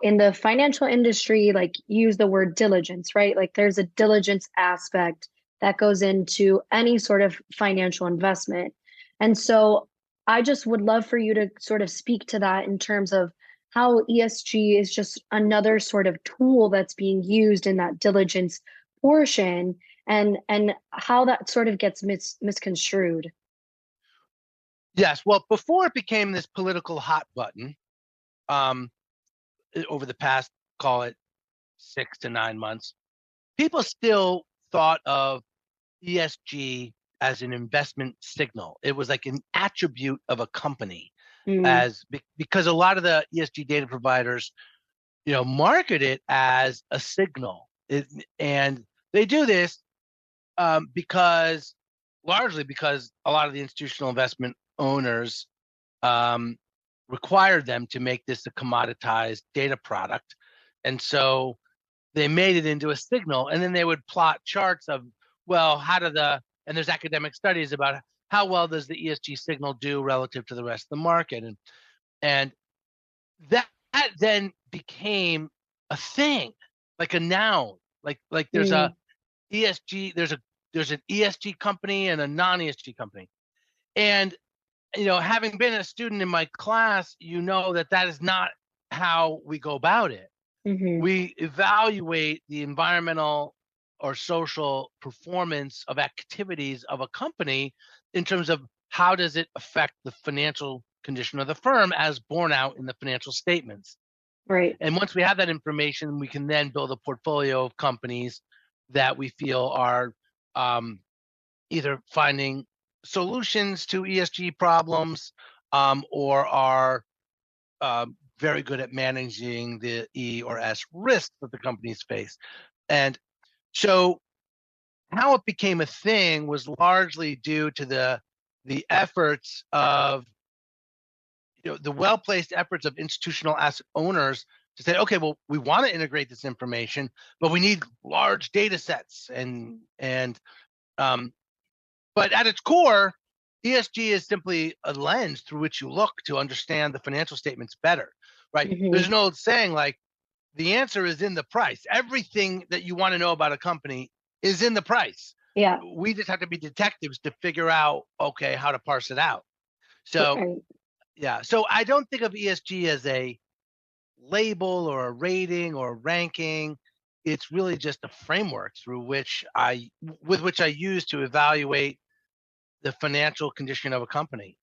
in the financial industry, like use the word diligence, right? Like there's a diligence aspect that goes into any sort of financial investment. And so I just would love for you to sort of speak to that in terms of how ESG is just another sort of tool that's being used in that diligence portion and how that sort of gets misconstrued. Yes. Well, before it became this political hot button, um, over the past, call it 6 to 9 months, people still thought of ESG as an investment signal. It was like an attribute of a company, Mm, because a lot of the ESG data providers, market it as a signal. And they do this because largely because a lot of the institutional investment owners um, required them to make this a commoditized data product. And so they made it into a signal, and then they would plot charts of, well, and there's academic studies about how well does the ESG signal do relative to the rest of the market. And that then became a thing, like a noun, like there's a mm, ESG, there's an ESG company and a non-ESG company. And having been a student in my class, that is not how we go about it. hmm. We evaluate the environmental or social performance of activities of a company in terms of how does it affect the financial condition of the firm as borne out in the financial statements. Right. And once we have that information, we can then build a portfolio of companies that we feel are um, either finding solutions to ESG problems, or are very good at managing the E or S risks that the companies face. And so how it became a thing was largely due to the efforts of the well-placed efforts of institutional asset owners to say, okay, well, we want to integrate this information, but we need large data sets. And um, but at its core, ESG is simply a lens through which you look to understand the financial statements better, right? There's Hmm. an old saying like, the answer is in the price. Everything that you want to know about a company is in the price. Yeah. We just have to be detectives to figure out, okay, how to parse it out. So, Right. yeah. So I don't think of ESG as a label or a rating or a ranking. It's really just a framework with which I use to evaluate the financial condition of a company.